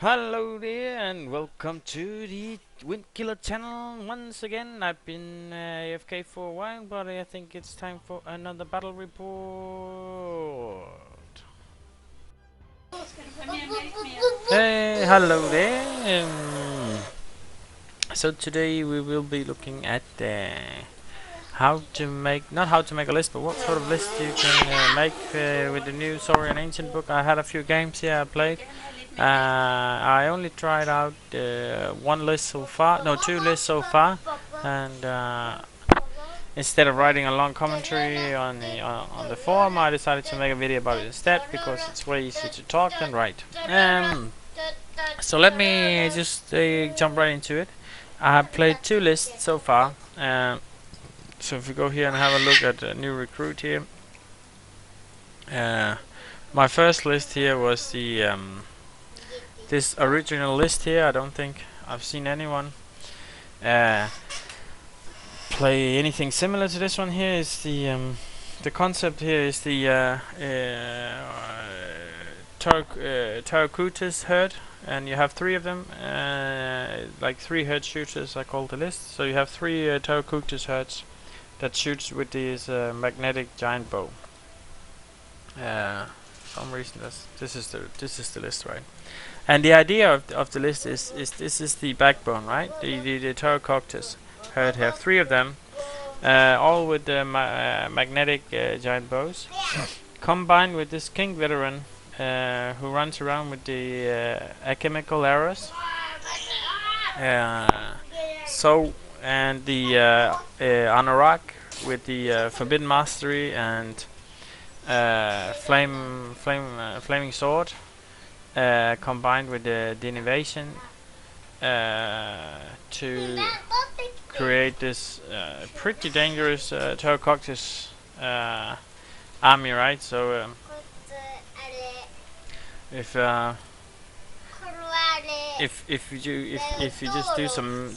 Hello there and welcome to the Windkiller channel once again. I've been AFK for a while, but I think it's time for another battle report. Hey, hello there. So today we will be looking at how to make, not how to make a list, but what sort of list you can make with the new Saurian Ancient book. I had a few games here I played. I only tried out one list so far, no, two lists so far, and instead of writing a long commentary on the forum, I decided to make a video about it instead because it's way easier to talk than write. So let me just jump right into it. I have played two lists so far. So if we go here and have a look at the new recruit here, my first list here was the this original list here. I don't think I've seen anyone play anything similar to this one. Here is the concept here is the Tarakutis herd, and you have three of them, like three herd shooters I call the list. So you have three Tarakutis herds that shoots with this magnetic giant bow. For some reason this is the list, right? And the idea of the list is this is the backbone, right? The Pterococtus herd have three of them, all with the magnetic giant bows, combined with this king veteran who runs around with the alchemical arrows. So and the Anorak with the forbidden mastery and flaming sword. Combined with the innovation to create this pretty dangerous Pterococtus army, right? So if you just do some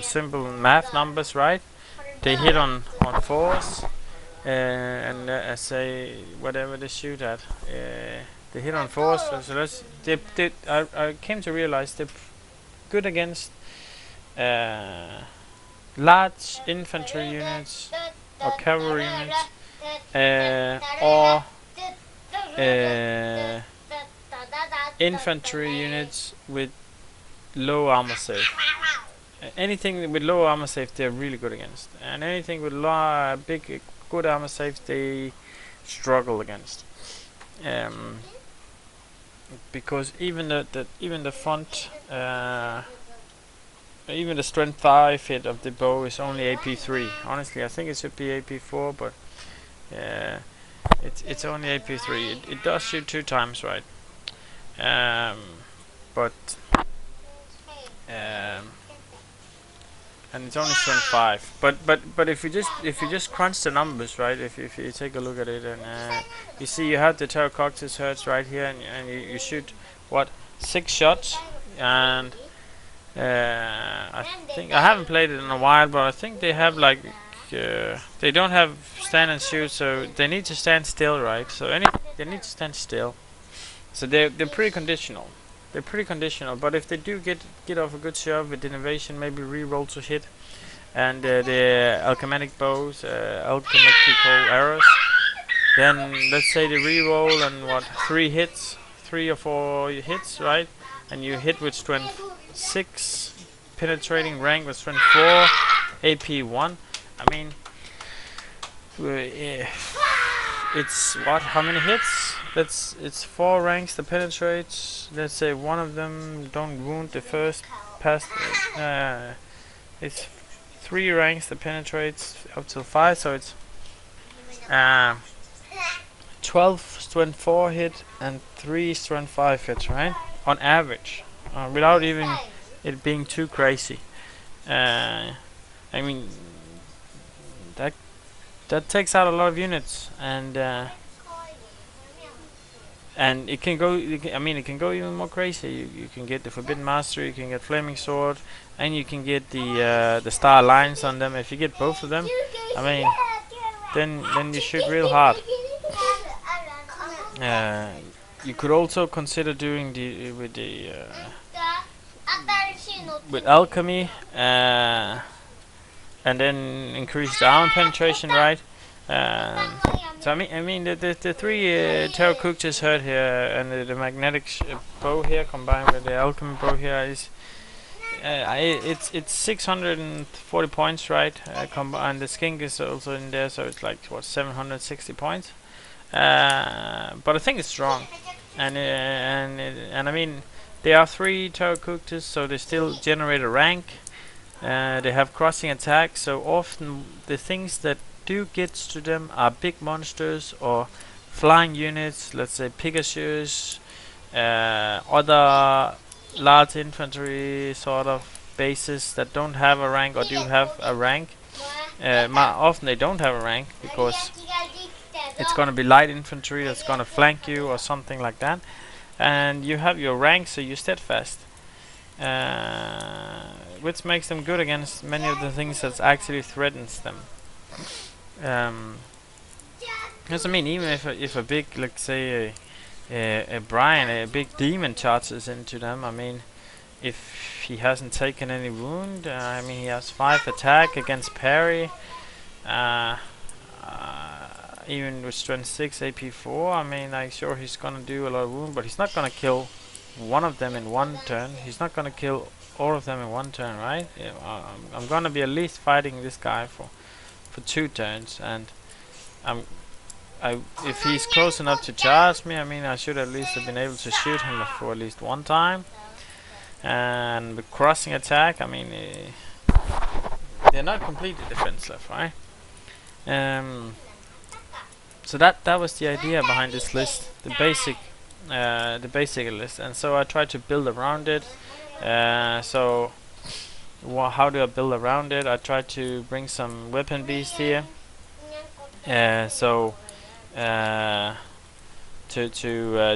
simple math numbers, right? They hit on fours, and say whatever they shoot at. They hit on fours, so I came to realize they're good against large infantry units or cavalry units, or infantry units with low armor save. Anything with low armor save they're really good against, and anything with big good armor save they struggle against. Because even the front, even the strength 5 hit of the bow is only AP 3. Honestly, I think it should be AP 4, but it's only AP 3. It does shoot 2 times, right? But and it's only strength 5. But if you just crunch the numbers, right? If you take a look at it, and you see you have the Pterococtus herds right here, and you shoot what 6 shots, and I think I haven't played it in a while, but I think they have like they don't have stand and shoot, so they need to stand still, right? So they need to stand still. So they're pretty conditional. They're pretty conditional, but if they do get off a good shot with innovation, maybe re-roll to hit, and the alchemic bows, alchemical arrows, then let's say they re-roll and what 3 or 4 hits, right? And you hit with strength 6, penetrating rank with strength 4, AP 1. I mean, it's what? How many hits? It's 4 ranks that penetrates. Let's say one of them don't wound the first past. It's 3 ranks that penetrates up to 5, so it's 12 strength 4 hit and 3 strength 5 hits, right? On average, without even it being too crazy. I mean, that takes out a lot of units, and it can go. I mean, it can go even more crazy. You can get the forbidden mastery, you can get flaming sword, and you can get the star alliance on them. If you get both of them, I mean, then you shoot real hard. You could also consider doing with the with alchemy, and then increase the armor penetration, right? So I mean the three Terror Cookers hurt here and the magnetic bow here combined with the alchemy bow here is it's 640 points, right? And the skink is also in there, so it's like what 760 points. But I think it's strong, and I mean there are three Terror Cookers, so they still generate a rank. They have crossing attack, so often the things that do gets to them are big monsters or flying units, let's say Pegasus, other large infantry sort of bases that don't have a rank or do have a rank. Often they don't have a rank because it's gonna be light infantry that's gonna flank you or something like that, and you have your rank, so you're steadfast. Which makes them good against many of the things that actually threatens them. Because I mean, even if a big, let's say a Brian, a big demon charges into them, I mean, if he hasn't taken any wound, I mean he has 5 attack against parry, even with strength 6 AP4, I mean, I'm sure he's gonna do a lot of wound, but he's not gonna kill one of them in one turn. He's not gonna kill all of them in one turn, right? Yeah, I'm gonna be at least fighting this guy for 2 turns, and if he's close enough to charge me, I mean I should at least have been able to shoot him for at least one time. And with crossing attack, I mean they're not completely defenseless, right? So that was the idea behind this list, the basic list, and so I tried to build around it. So how do I build around it? I tried to bring some weapon beast here. To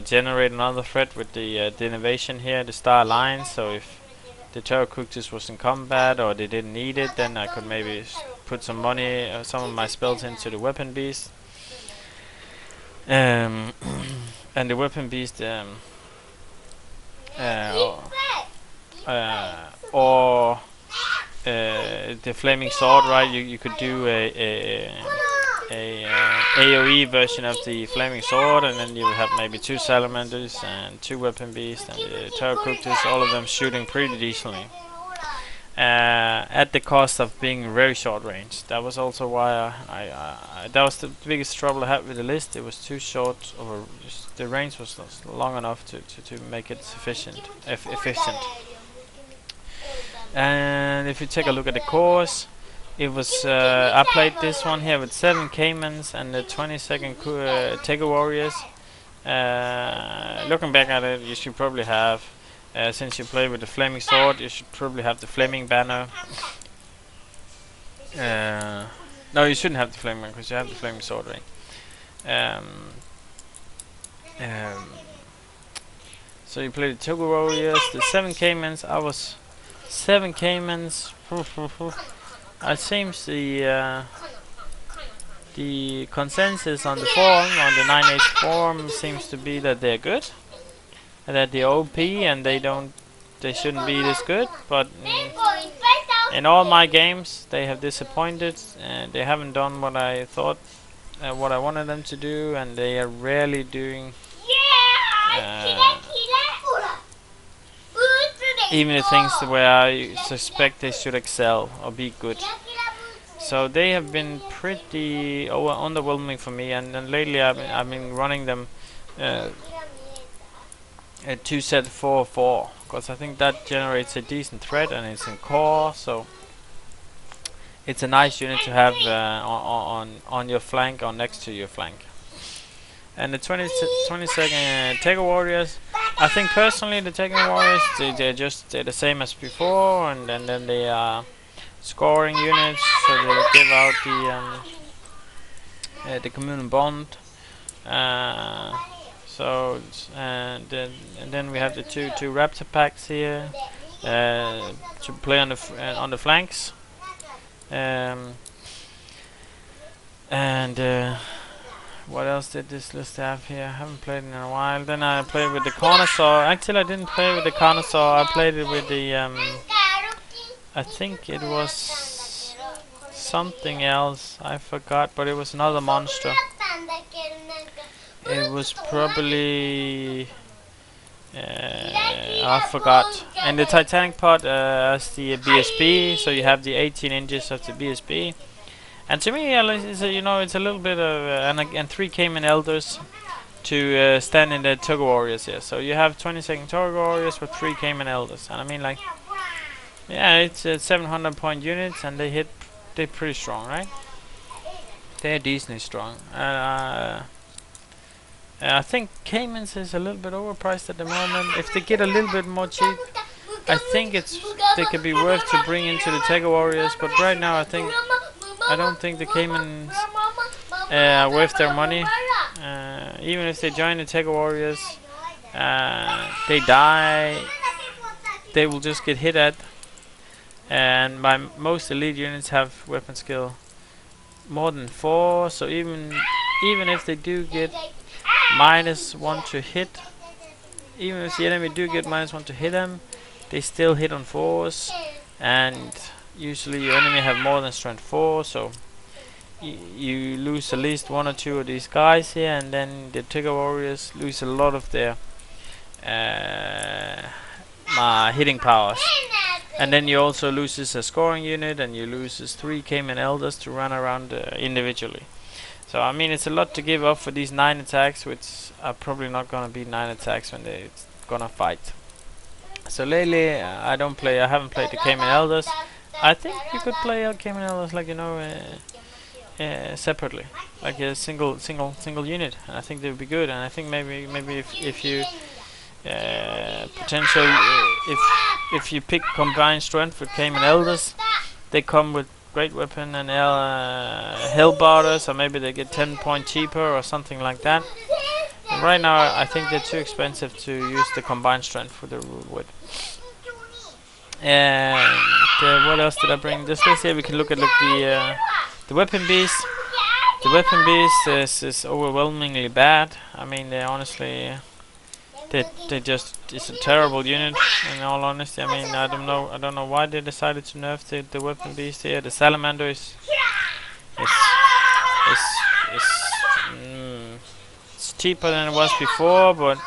generate another threat with the innovation here, the Star Alliance. So if the Terror Cookers was in combat or they didn't need it, then I could maybe put some money, some of my spells into the weapon beast. And the weapon beast, or the flaming sword, right? You could do a AoE version of the flaming sword, and then you would have maybe 2 salamanders and 2 weapon beasts and the Terror Cookers, all of them shooting pretty decently. At the cost of being very short range. That was also why that was the biggest trouble I had with the list. It was too short of the range was not long enough to make it efficient. And if you take a look at the course, it was I played this one here with 7 Caimans and the 22nd Tego Warriors. Looking back at it, you should probably have, since you play with the flaming sword, you should probably have the flaming banner. No, you shouldn't have the flaming banner because you have the flaming sword, right? So you play the Tego Warriors, the 7 Caimans. I was 7 Caimans. It seems the consensus on the forum, on the 9H forum, seems to be that they're good, and that they're OP, and they shouldn't be this good. But in all my games, they have disappointed, and they haven't done what I thought, what I wanted them to do, and they are rarely doing. Even the things where I suspect they should excel or be good. So they have been pretty underwhelming for me, and then lately I've been running them at 2 set 4/4 because I think that generates a decent threat and it's in core, so it's a nice unit to have on your flank or next to your flank. And the 22nd Tego Warriors, I think personally the Tego Warriors, they're the same as before, and then they are scoring units, so they give out the communal bond. And then we have the two Raptor packs here to play on the flanks. what else did this list have here? I haven't played in a while. Then I played with the Carnosaur. Actually, I didn't play with the Carnosaur. I played it with the I think it was something else. I forgot, but it was another monster. It was probably I forgot. And the Titanic pod as the BSB, so you have the 18 inches of the BSB. And to me, it's it's a little bit of and 3 Cayman Elders to stand in the Togo Warriors here. So you have 22nd Togo Warriors with 3 Cayman Elders, and I mean, like, yeah, it's 700 point units, and they're pretty strong, right? They're decently strong. I think Caymans is a little bit overpriced at the moment. If they get a little bit more cheap, I think they could be worth to bring into the Togo Warriors. But right now, I don't think the Caymans are worth their money. Even if they join the Togo Warriors, they die. They will just get hit at. And most elite units have weapon skill more than 4. So even if they do get -1 to hit, even if the enemy do get -1 to hit them, they still hit on 4s. And usually your enemy have more than strength 4, so you lose at least 1 or 2 of these guys here, and then the Togo Warriors lose a lot of their hitting powers. And then you also lose a scoring unit, and you lose 3 Cayman Elders to run around individually. So I mean, it's a lot to give up for these 9 attacks, which are probably not gonna be 9 attacks when they're gonna fight. So lately, I haven't played the Cayman Elders. I think you could play Cayman Elders, like, separately, like a single unit, and I think they would be good. And I think maybe if you if you pick combined strength with Cayman Elders, they come with great weapon and Hellbarders, or maybe they get 10 points cheaper or something like that. And right now, I think they're too expensive to use the combined strength with the rule with. And what else did I bring? This list here, we can look at the weapon beast. The weapon beast is overwhelmingly bad. I mean, they honestly, they just, it's a terrible unit. In all honesty, I mean, I don't know why they decided to nerf the weapon beast here. The salamander is it's cheaper than it was before, but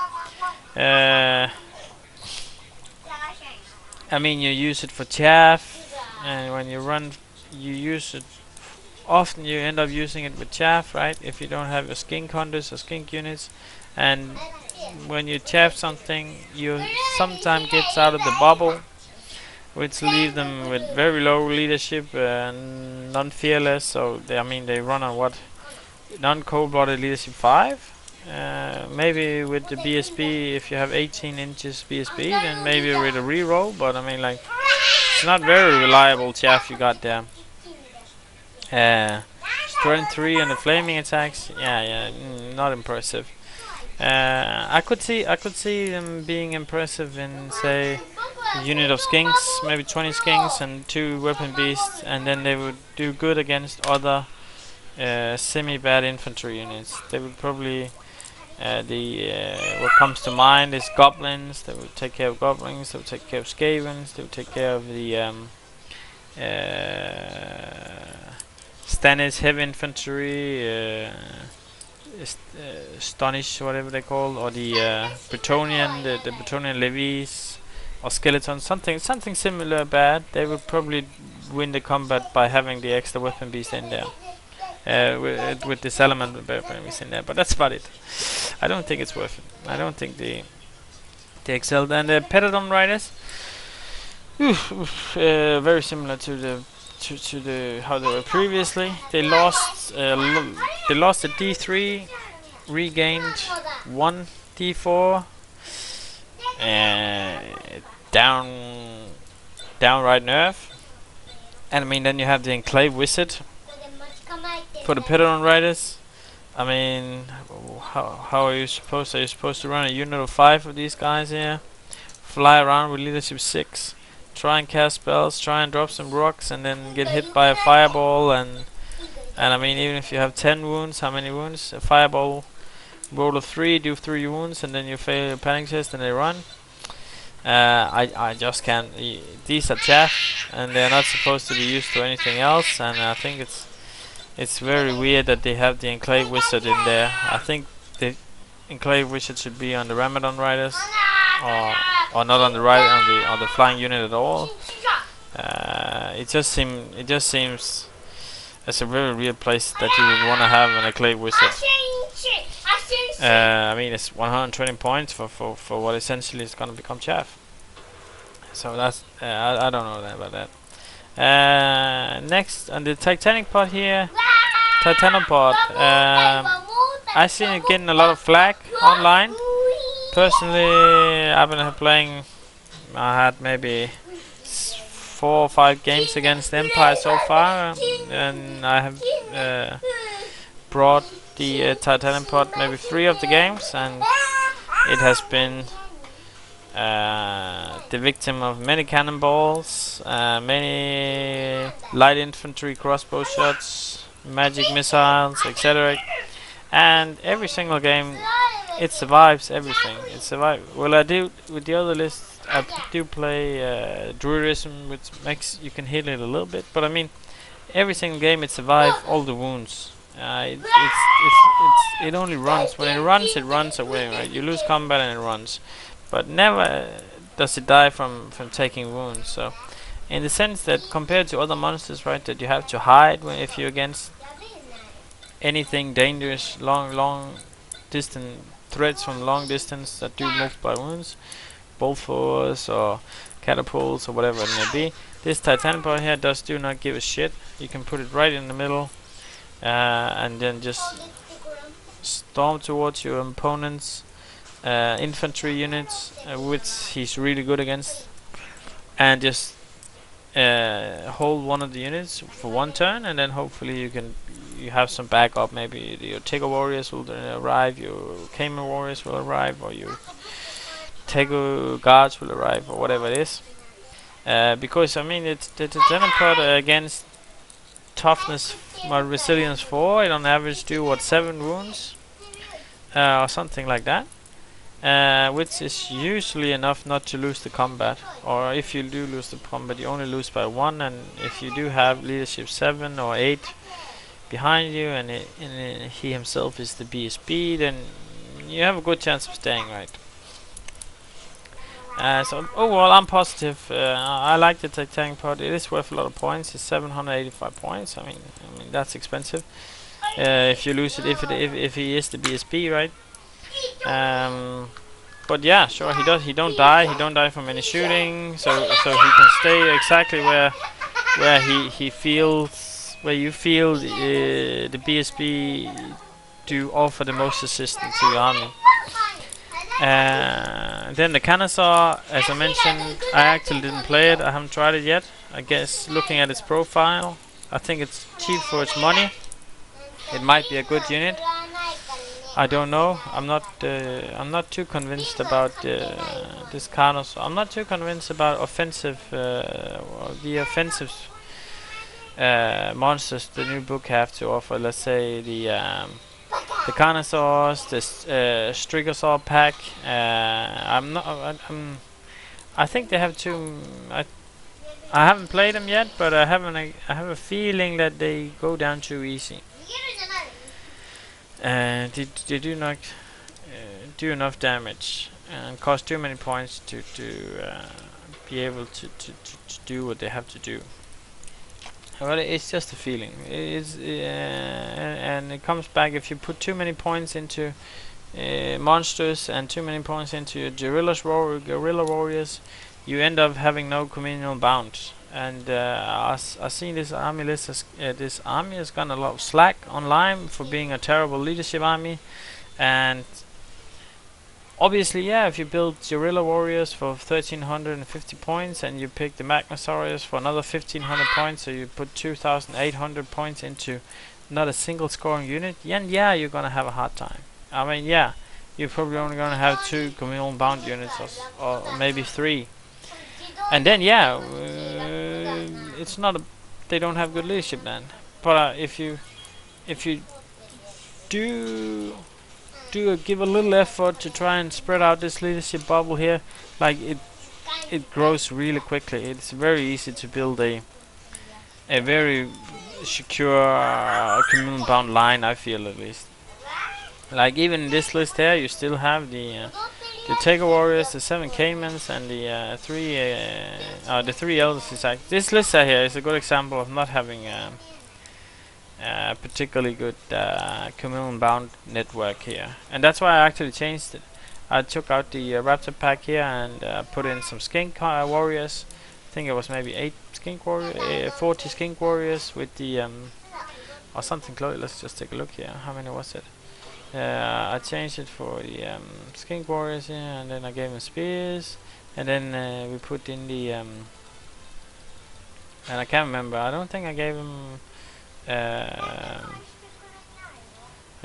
I mean, you use it for chaff, and when you use it. Often you end up using it with chaff, right? If you don't have your skink hunters or skink units, and when you chaff something, you sometimes gets out of the bubble, which leave them with very low leadership and non-fearless. So they run on what, non-cold-blooded leadership 5. Maybe with the BSB, if you have 18 inches BSB, then maybe with a reroll. But I mean, like, it's not very reliable chaff you got there. Strength 3 and the flaming attacks, not impressive. I could see them being impressive in, say, a unit of skinks, maybe 20 skinks and 2 weapon beasts, and then they would do good against other semi-bad infantry units. They would probably what comes to mind is goblins. They would take care of goblins. They would take care of skavens. They would take care of the Stannis heavy infantry, Stonish, whatever they call, or the Bretonian, the Bretonian levies, or skeletons, something similar bad. They would probably win the combat by having the extra weapon beast in there, with the salamander weapon beast in there. But that's about it. I don't think it's worth it. I don't think they excelled. And the Petrodon riders, very similar to the how they were previously. They lost a D3, regained 1 D4, downright nerf. And I mean, then you have the Enclave Wizard for the Petrodon riders. I mean, how are you supposed to run a unit of 5 of these guys here, fly around with leadership 6, try and cast spells, try and drop some rocks, and then get hit by a fireball, and And I mean, even if you have 10 wounds, how many wounds? A fireball, roll of 3, do 3 wounds, and then you fail your panic test and they run. I just can't. These are chaff, and they're not supposed to be used to anything else. And I think it's very weird that they have the Enclave Wizard in there. I think the Enclave Wizard should be on the Ramadan Riders, or not on the on the flying unit at all. It just seems as a very real place that you would want to have an Enclave Wizard. I mean, it's 120 points for what essentially is going to become chaff. So that's I don't know about that. Next on the Titanic pod here, Titanopod. I've seen it getting a lot of flack online. Personally, I've been playing. I had maybe 4 or 5 games against Empire so far, and I have brought the Titanopod maybe 3 of the games, and it has been the victim of many cannonballs, many light infantry crossbow shots, magic missiles, etc. And every single game, it survives everything. It survives. Well, I do with the other list. I do play Druidism, which makes you can heal it a little bit. But I mean, every single game it survives all the wounds. It only runs. When it runs away. Right? You lose combat and it runs, but never does it die from taking wounds. So, in the sense that compared to other monsters, right, that you have to hide if you're against anything dangerous, long distant threats from long distance that do multiply wounds, bolt throws or catapults or whatever it may be. This Titanopod here do not give a shit. You can put it right in the middle, and then just storm towards your opponent's infantry units, which he's really good against, and just hold one of the units for 1 turn, and then hopefully you have some backup. Maybe your Tego warriors will arrive, your Cayman warriors will arrive, or your Tego guards will arrive, or whatever it is. Because I mean, it's the Titanopod against toughness, resilience 4. It on average do what 7 wounds, or something like that. Which is usually enough not to lose the combat, or if you do lose the combat, you only lose by 1. And if you do have leadership 7 or 8 behind you, and he himself is the BSB, then you have a good chance of staying, right? So overall, I'm positive. I like the Titanic pod. It is worth a lot of points. It's 785 points. I mean that's expensive. If you lose it, if he is the BSB, right? But yeah, sure, he don't die from any shooting, so he can stay exactly where he feels, where you feel the BSB do offer the most assistance to the army. Then the Canosaur, as I mentioned, I actually didn't play it. I haven't tried it yet. I guess looking at its profile, I think it's cheap for its money. It might be a good unit. I don't know. I'm not too convinced about this Carnos. I'm not too convinced about offensive, the offensive monsters the new book have to offer. Let's say the Carnosaurs, this Strigosaur pack. I think they have too. I haven't played them yet, but I have a feeling that they go down too easy. They do not do enough damage and cost too many points to be able to do what they have to do. But it's just a feeling. It's and it comes back if you put too many points into monsters and too many points into your guerrilla warriors, you end up having no communal bound. And I've seen this army list. This army has gotten a lot of slack online for being a terrible leadership army, and obviously, yeah, if you build guerrilla warriors for 1350 points and you pick the Magnosaurus for another 1500 points, so you put 2800 points into not a single scoring unit, and yeah, you're gonna have a hard time. I mean, yeah, you're probably only gonna have 2 communal bound units, or maybe 3. And then it's not they don't have good leadership then. But if you if you give a little effort to try and spread out this leadership bubble here, like it grows really quickly. It's very easy to build a very secure communal bound line, I feel, at least. Like even in this list here, you still have the Taker Warriors, the 7 Caimans, and the 3 Elders. This list here is a good example of not having particularly good communal bound network here, and that's why I actually changed it. I took out the Raptor pack here and put in some Skink Warriors. I think it was maybe 8 Skink Warriors, 40 Skink Warriors with the or something close. Let's just take a look here. How many was it? I changed it for the Skink Warriors here, and then I gave them spears, and then we put in the and I can't remember. I don't think I gave them. I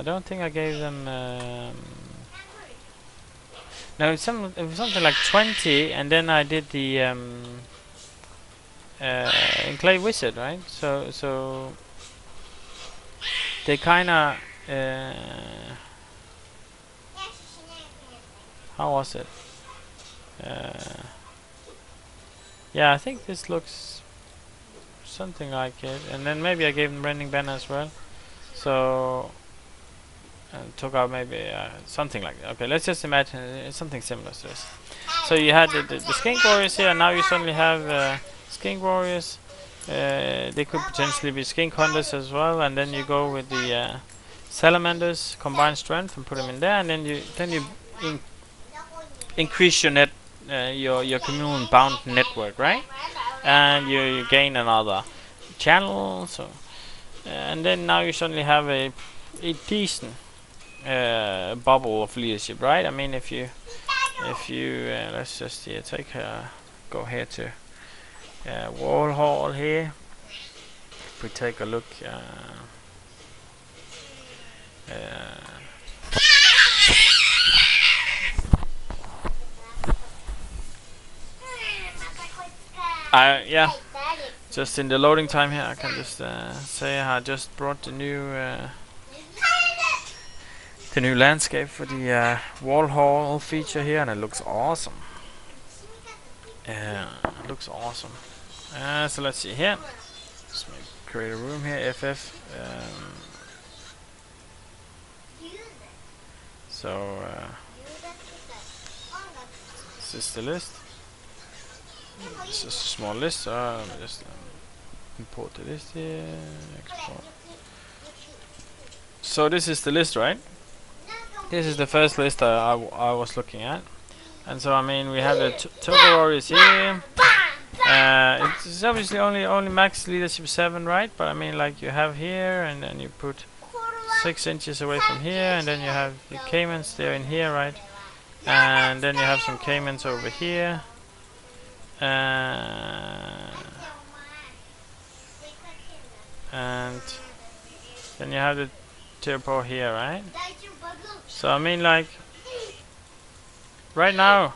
don't think I gave them. No, it was something like 20, and then I did the Enclave Wizard, right? So they kinda. How was it? Yeah, I think this looks something like it, and then maybe I gave them Rending Banner as well. So took out maybe something like that. Okay, let's just imagine it's something similar to this. So you had the Skink Warriors here, and now you suddenly have Skink Warriors. They could potentially be Skink Hunters as well, and then you go with the Salamanders, combined strength, and put them in there, and then you increase your your communal bound network, right? And you gain another channel. So and then now you suddenly have a decent bubble of leadership, right? I mean, if you let's just take go here to Wall Hall here. If we take a look. Yeah, just in the loading time here, I can just say I just brought the new landscape for the Wall Hall feature here, and it looks awesome. It looks awesome. So let's see here. Let's create a room here. FF. So this is the list. This is a small list. Let me just import the list here. Export. So this is the list, right? This is the first list I was looking at, and so I mean we have the Toga Warriors here. It's obviously only max leadership 7, right? But I mean, like, you have here, and then you put 6 inches away from here, and then you have the Caimans there in here, right? And then you have some Caimans over here. And then you have the Tearpaw here, right? So I mean, like, right now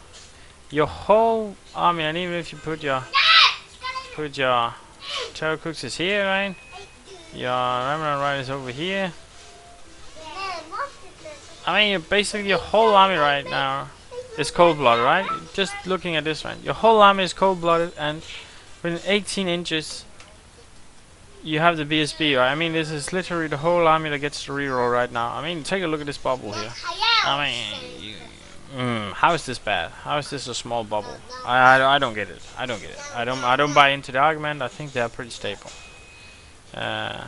your whole army, and even if you put your Terror Cooks is here, right? Your Remnant Riders over here. I mean, basically your whole army right now is cold-blooded, right? Just looking at this, right? Your whole army is cold-blooded, and within 18 inches you have the BSB, right? I mean, this is literally the whole army that gets to reroll right now. I mean, take a look at this bubble here. I mean, how is this bad? How is this a small bubble? I don't get it. I don't get it. I don't buy into the argument. I think they are pretty stable. And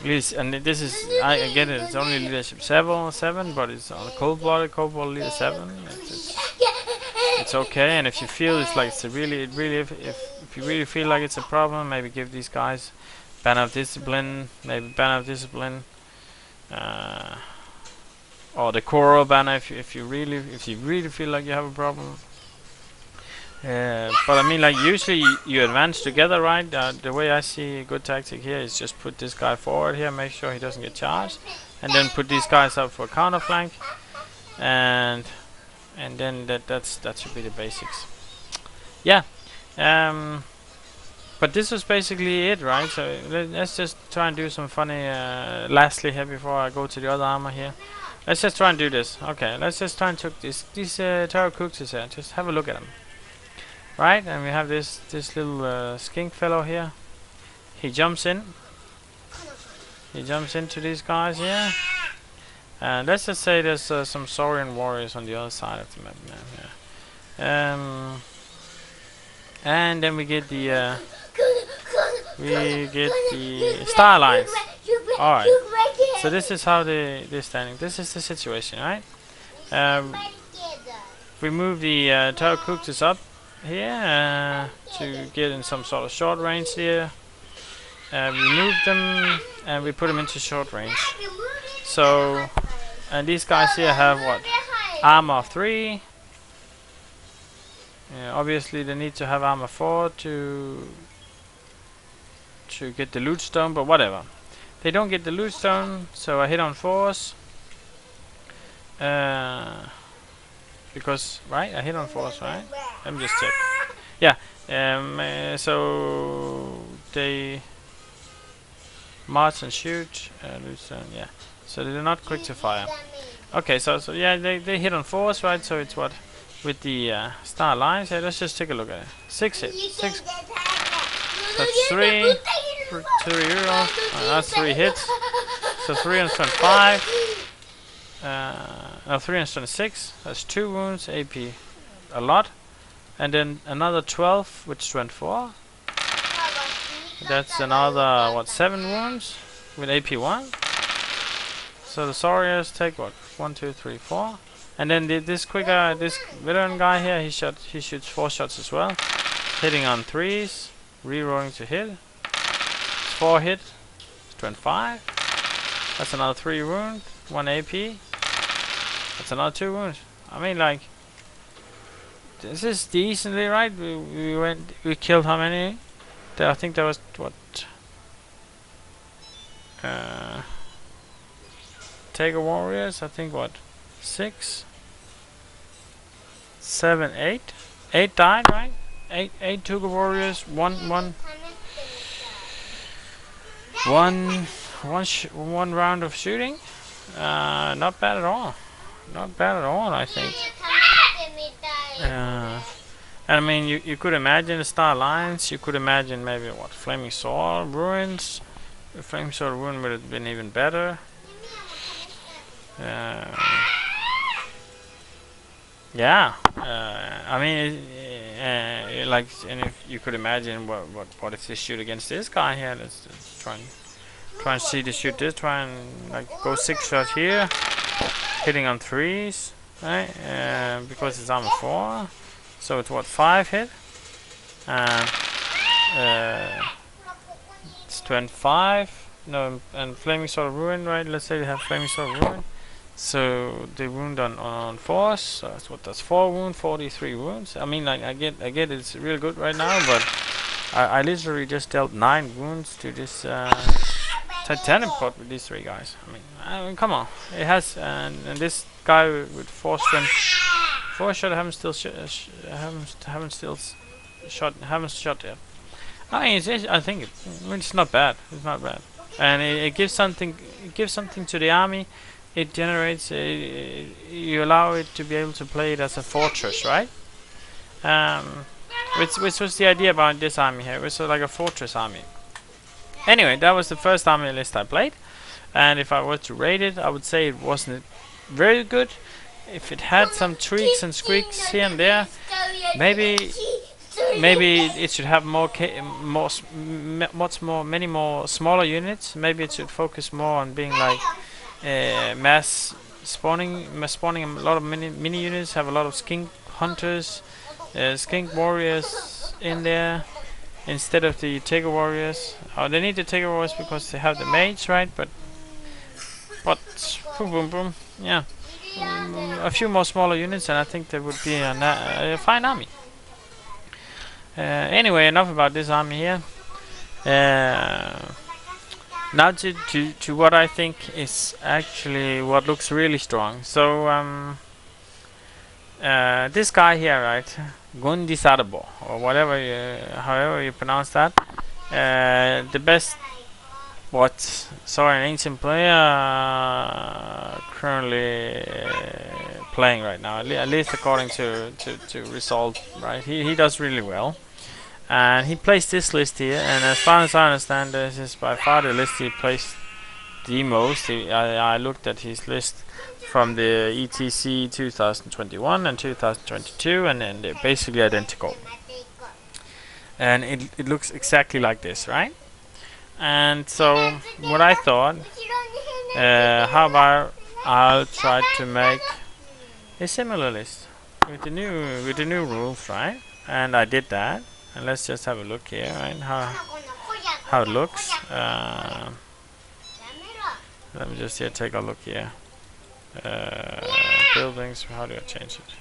this is, I get it. It's only leadership 7, but it's on cold-blooded leader 7. It's okay. And if you feel it's like if you really feel like it's a problem, maybe give these guys Banner of Discipline, maybe Banner of Discipline, or the Coral Banner if you really feel like you have a problem. But I mean, like, usually you advance together, right? The way I see a good tactic here is just put this guy forward here, make sure he doesn't get charged, and then put these guys up for a counter flank, and then that should be the basics. Yeah. But this was basically it, right? So let's just try and do some funny. Lastly, here before I go to the other armor here, let's just try and do this. Okay, let's just try and took these tarot cookies here. Just have a look at them, right? And we have this little skink fellow here. He jumps in. He jumps into these guys here. And let's just say there's some Saurian warriors on the other side of the map now. Yeah. And then we get the star lines. All right. So this is how they're standing. This is the situation, right? We move the tarot cookies up here to get in some sort of short range here. We move them and we put them into short range. So, and these guys here have what? Armor of 3. Obviously they need to have armor 4 to get the loot stone, but whatever. They don't get the loot stone, so I hit on 4s. Because, right? I hit on 4s, right? Let me just check. Yeah. So they march and shoot. Loot stone, yeah. So they're not quick to fire. Okay, so yeah, they hit on 4s, right? So it's what? With the star lines. Yeah, let's just take a look at it. 6 hits. 6. That's 3. 3 euros. That's 3 hits. So 325. No, 326. That's 2 wounds. AP. A lot. And then another 12, which went 4. That's another, what, 7 wounds with AP 1. So the Saurians take what? 1, 2, 3, 4. And then this veteran guy here, he shoots 4 shots as well, hitting on 3s, rerolling to hit. 4 hit, 25. That's another 3 wound, 1 AP. That's another 2 wounds. I mean, like, this is decently, right? We killed how many? I think that was what? Tiger warriors. I think what? 6, 7, 8. 8 died, right? 8 Tiger warriors. One round of shooting. Not bad at all. Not bad at all, I think. And I mean, you could imagine the star lines. You could imagine maybe what? Flaming sword ruins. The flaming sword ruin would have been even better. Yeah. I mean, like, and if you could imagine what if they shoot against this guy here? Let's try and see to shoot this. Try and like go 6 shots here, hitting on 3s, right? Because it's armor 4, so it's what, 5 hit, and it's 25. No, and flaming sword ruin, right? Let's say they have flaming sword ruin. So they wound on 4s, so that's 4 wounds, 43 wounds. I mean, like I get it's real good right now, but I literally just dealt 9 wounds to this titanium pot with these 3 guys. I mean, come on, it has, and this guy with 4 strength, 4 shot haven't shot yet. I mean, I think it's not bad. It's not bad, and it gives something. It gives something to the army. It generates you allow it to be able to play it as a fortress, right? Which was the idea about this army here. It was like a fortress army. Anyway, that was the first army list I played, and if I were to rate it, I would say it wasn't very good. If it had some tweaks and squeaks here and there, maybe it should have many more smaller units. Maybe it should focus more on being like mass spawning a lot of mini units, have a lot of skink hunters, skink warriors in there instead of the tiger warriors. They need the tiger warriors because they have the mage, right? But boom boom boom, yeah, a few more smaller units, and I think there would be a fine army. Anyway, enough about this army here. Now to what I think is actually what looks really strong. So This guy here, right, Gundisarbo, or whatever, however you pronounce that, the best what Saurian ancient player currently playing right now, at least according to result, right? He does really well, and he plays this list here, and as far as I understand, this is by far the list he plays the most. I looked at his list from the ETC 2021 and 2022, and they're basically identical. And it looks exactly like this, right? And so what I thought, how about I'll try to make a similar list with the new rules, right? And I did that, and let's just have a look here, right? How it looks. Let me just here take a look here. Buildings. How do I change it?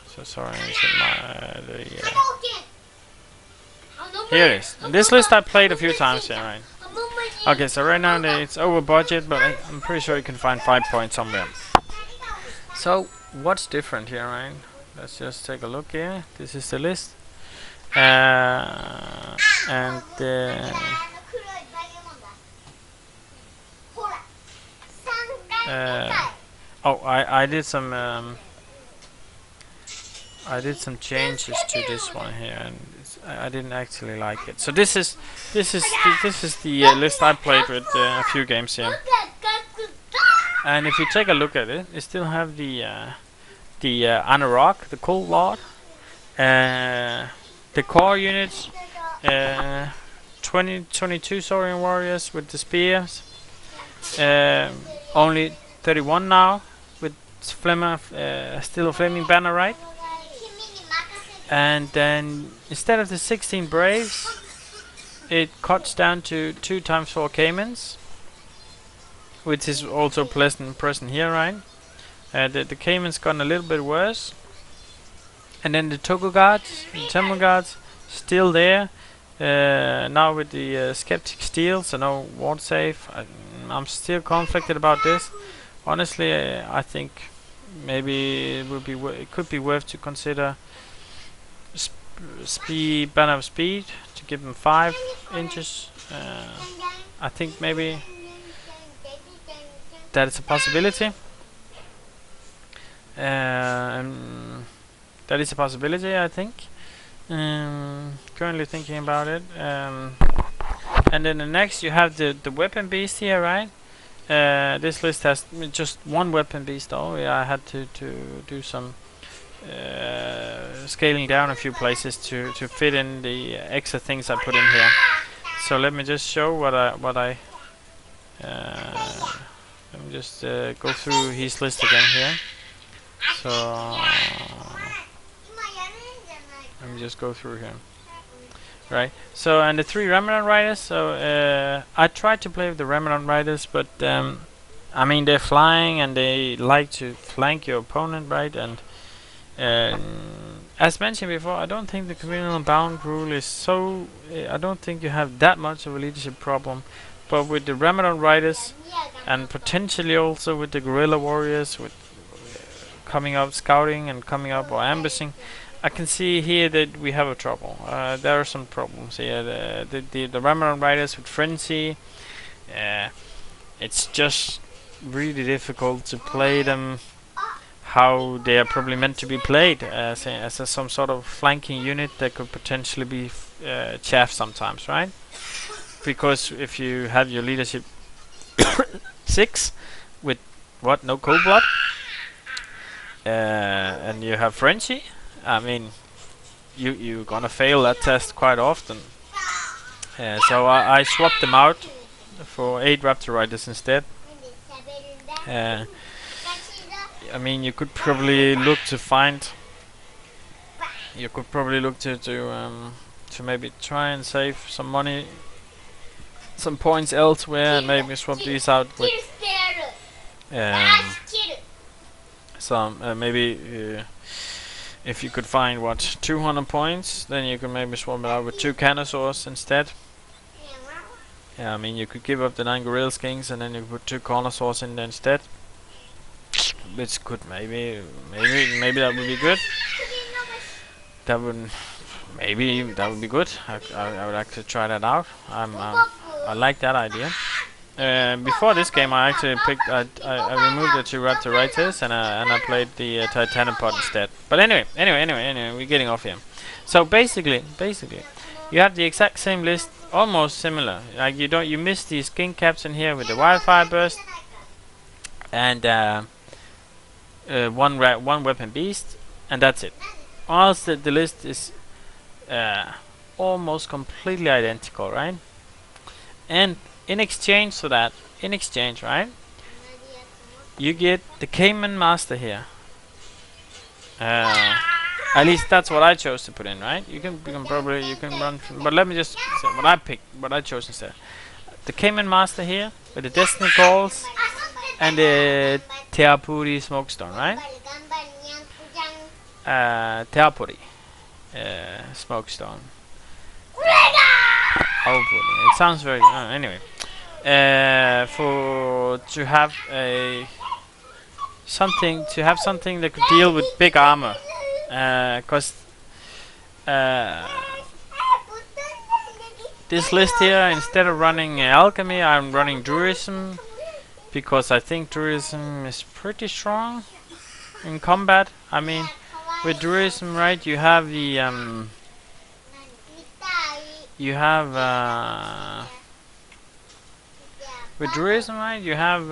So sorry, here it is. And this list I played a few times here, right? Okay, so right now it's over budget, but I'm pretty sure you can find 5 points somewhere. So what's different here, right? Let's just take a look here. This is the list, and oh, I did some changes to this one here, and I didn't actually like it. So this is the list I played with a few games here. And if you take a look at it, you still have the Anurag, the Cold Lord, the core units, 22 Saurian warriors with the spears, only 31 now with still a flaming banner, right? And then instead of the 16 braves, it cuts down to 2 times 4 caimans, which is also present here, right? The caiman's gotten a little bit worse, and then the Toku guards, the temple guards, still there. Now with the skeptic steel, so no ward save. I'm still conflicted about this. Honestly, I think maybe it could be worth to consider banner of speed to give them 5 inches. I think maybe that is a possibility. That is a possibility, I think. Currently thinking about it. And then the next you have the weapon beast here, right? This list has just 1 weapon beast though. Yeah, I had to do some scaling down a few places to fit in the extra things I put in here. So let me just show what I let me just go through his list again here. So let me just go through here. Right. So and the 3 Remnant Riders. So I tried to play with the Remnant Riders, but I mean they're flying and they like to flank your opponent, right? And as mentioned before, I don't think the communal bound rule is so. I don't think you have that much of a leadership problem. But with the Remnant Riders and potentially also with the Guerrilla Warriors, with coming up scouting and coming up or ambushing, I can see here that we have a trouble. There are some problems here. The Remnant Riders with Frenzy, it's just really difficult to play them how they are probably meant to be played, as some sort of flanking unit that could potentially be chaff sometimes, right? Because if you have your leadership 6 with no cold blood, and you have Frenzy, I mean, you're gonna fail that test quite often. So I swapped them out for 8 Raptor Riders instead. I mean, you could probably look to find. You could probably look to maybe try and save some money, some points elsewhere, and maybe swap these out with some maybe. If you could find 200 points, then you could maybe swap it out with 2 Canosaurs instead. Yeah, I mean you could give up the 9 Gorilla Kings and then you put 2 Carnosaurs in there instead. It's good. Maybe that would be good. That would that would be good. I would actually try that out. I like that idea. Before this game, I actually I removed the two Raptorites and I played the Titanopod instead. But anyway, we're getting off here. So basically, you have the exact same list, almost similar. Like you miss the skin caps in here with the wildfire burst and one weapon beast, and that's it. Else the list is almost completely identical, right? And in exchange for that, right, you get the Cayman Master here. At least that's what I chose to put in, right? You can run, but let me just say what I chose instead. The Cayman Master here with the Destiny Calls and the Teapuri Smokestone, right? Teapuri Smokestone. It sounds very anyway. To have something that could deal with big armor, cause this list here, instead of running alchemy, I'm running druidism because I think druidism is pretty strong in combat. I mean, with druidism, right, you have the with druidism, right, you have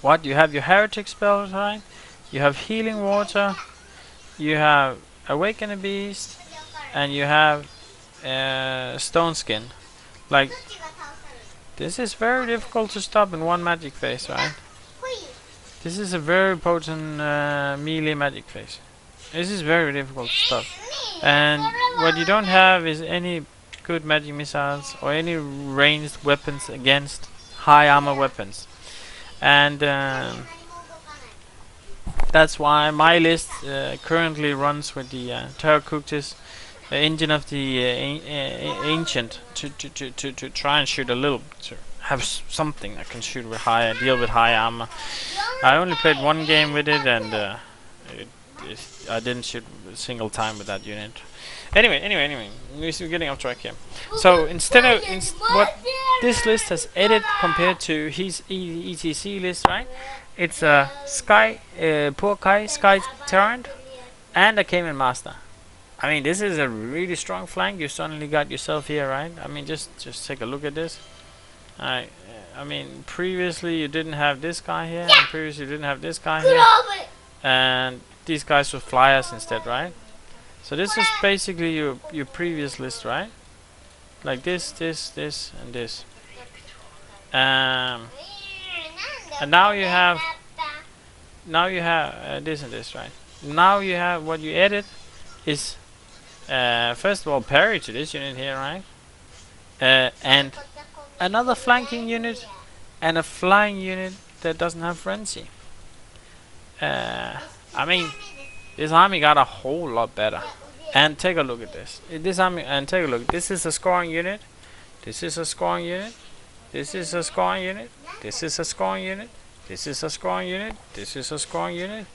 what? You have your heretic spells, right? You have healing water, you have awaken a beast, and you have stone skin. Like, this is very difficult to stop in one magic phase, right? This is a very potent melee magic phase. This is very difficult to stop. And what you don't have is any good magic missiles or any ranged weapons against high armor weapons. And that's why my list currently runs with the Terracoctus engine of the ancient to try and shoot a little, to have something that can shoot with deal with high armor. I only played one game with it, and I didn't shoot a single time with that unit. Anyway, we're getting off track here. So instead of what this list has added compared to his ETC list, right? It's a Sky Tyrant and a Cayman Master. I mean, this is a really strong flank you suddenly got yourself here, right? I mean, just take a look at this. I mean, previously you didn't have this guy here, and previously you didn't have this guy here, and these guys were flyers instead, right? So this is basically your previous list, right? Like this, and this. And now you have this and this, right? Now you have what you added is first of all parry to this unit here, right? And another flanking unit and a flying unit that doesn't have frenzy. I mean, this army got a whole lot better. And take a look at this. This army, and take a look. This is a scoring unit. This is a scoring unit. This is a scoring unit. This is a scoring unit. This is a scoring unit. This is a scoring unit.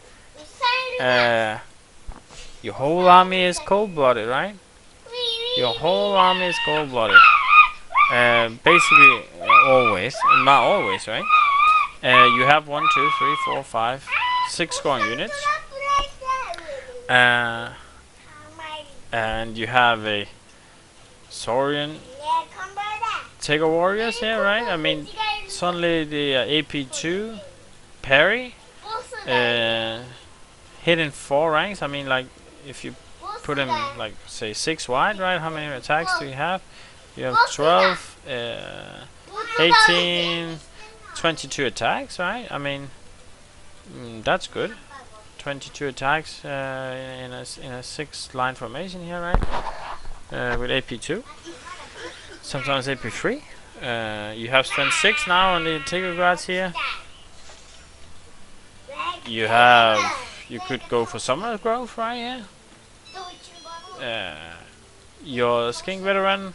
Your whole army is cold-blooded, right? Your whole army is cold-blooded. Basically, always, not always, right? You have 1, 2, 3, 4, 5, 6 scoring units. And you have a Saurian Tiger Warriors here, right? I mean, suddenly the AP2 parry hit in 4 ranks. I mean, like, if you put him, like, say 6 wide, right? How many attacks do you have? You have 12, 18, 22 attacks, right? I mean, that's good. 22 attacks in a 6-line formation here, right? With AP2, sometimes AP3. You have strength 6 now on the Tiger Guards here. You could go for Summer Growth right here. Your Skink Veteran,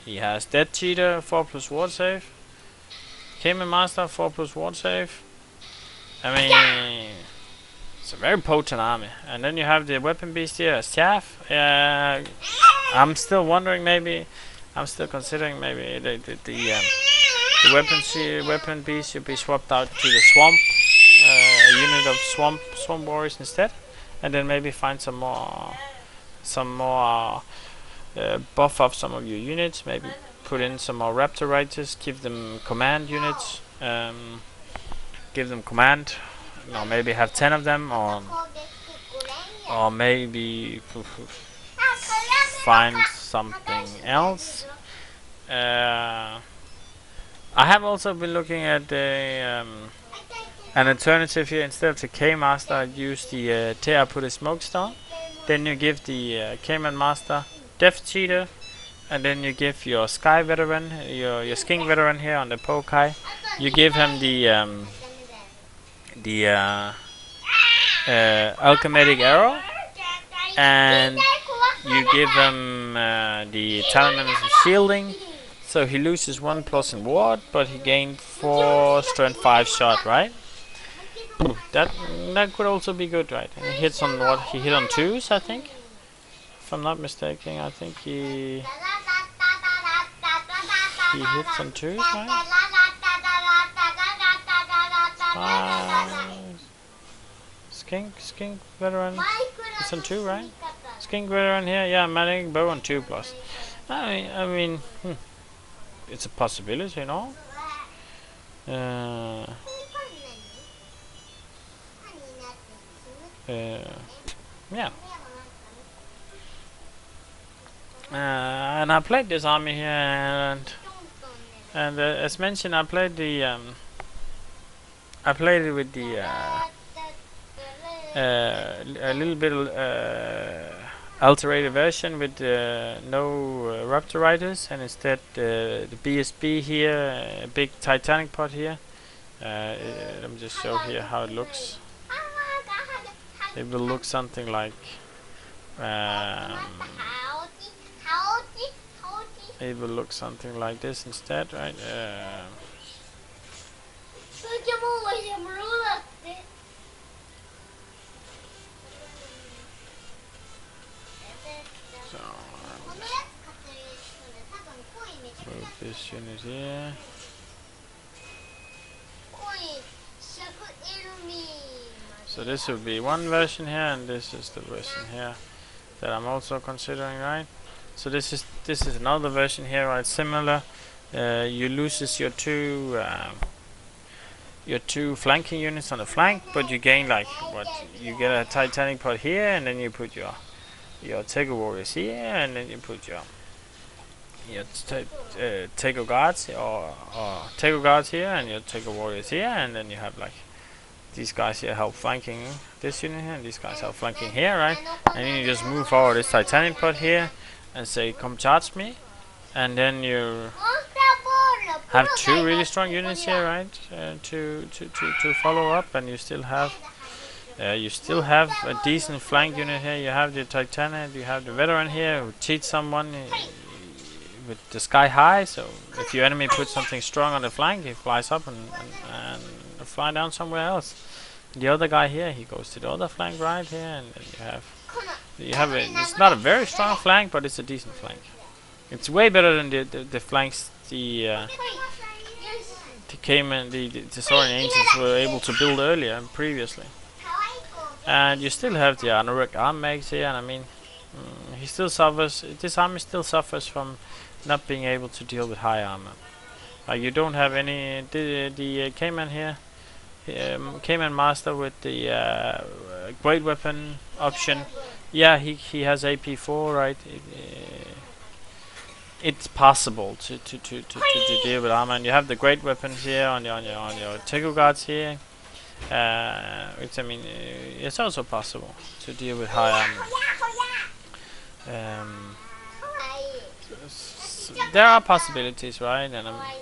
he has Death Cheater, 4+ ward save. Cayman Master 4+ ward save. I mean, it's a very potent army. And then you have the weapon beast here, Staff. I'm still wondering, maybe I'm still considering maybe the weapon beast should be swapped out to the swamp, a unit of swamp warriors instead, and then maybe find some more buff up some of your units. Maybe put in some more raptor riders, give them command units, give them command, or maybe have 10 of them, or maybe find something else. I have also been looking at an alternative here. Instead of the K Master, I'd use the Tear put a smoke stone. Then you give the Cayman Master Death Cheater, and then you give your Sky Veteran, your Skink Veteran here on the Pokai. You give him the Alchematic Arrow, and you give him the Talonman's Shielding. So he loses 1+ in ward, but he gained 4 strength 5 shot, right? That could also be good, right? And he hits on what? He hit on 2s, I think. If I'm not mistaken, I think he hits on 2s, right? Skink Veteran. It's on 2, right? Skink Veteran here, yeah, Magic Bow on 2+. I mean, it's a possibility, you know. Yeah. And I played this army here, and as mentioned, I played it with the a little bit alterated version with no Raptor Riders, and instead the BSB here, a big Titanic pod here. Let me just show here how it looks. It will look something like it will look something like this instead, right? So move this unit here. So this will be one version here, and this is the version here that I'm also considering, right? So this is another version here, right? Similar. You loses your two flanking units on the flank, but you gain like what? You get a Titanic pod here, and then you put your Tego warriors here, and then you put your Tego guards or Tego guards here, and your Tego warriors here, and then you have like these guys here help flanking this unit here, and these guys help flanking here, right? And then you just move forward this Titanic pod here and say, come charge me, and then you have 2 really strong units here, right? To follow up, and you still have a decent flank unit here. You have the Titanic, you have the veteran here who cheats someone with the sky high. So if your enemy puts something strong on the flank, he flies up and fly down somewhere else. The other guy here, he goes to the other flank right here, and then you have it's not a very strong flank, but it's a decent flank. It's way better than the flanks the Cayman, the Saurian ancients were able to build earlier and previously. And you still have the Anorak arm mags here, and I mean, he still suffers. This army still suffers from not being able to deal with high armor. You don't have any the Cayman here. Cayman Master with the great weapon option. Yeah, he has AP4, right? It's possible to deal with armor, and you have the great weapons here on your Tego guards here. Which I mean, it's also possible to deal with high armor. There are possibilities, right? And I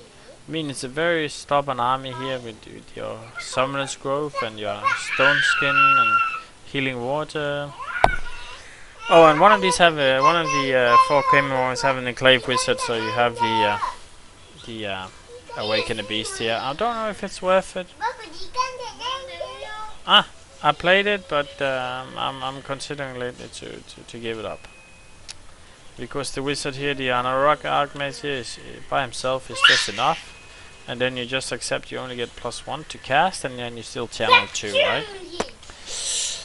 mean, it's a very stubborn army here with your Summoner's Growth and your Stone Skin and Healing Water. Oh, and one of these have one of the 4 Cayman warriors have an Enclave Wizard, so you have the awaken a beast here. I don't know if it's worth it. I played it, but I'm considering lately to give it up. Because the wizard here, the Anorak Archmage here, by himself is just enough. And then you just accept you only get +1 to cast, and then you still channel 2, right?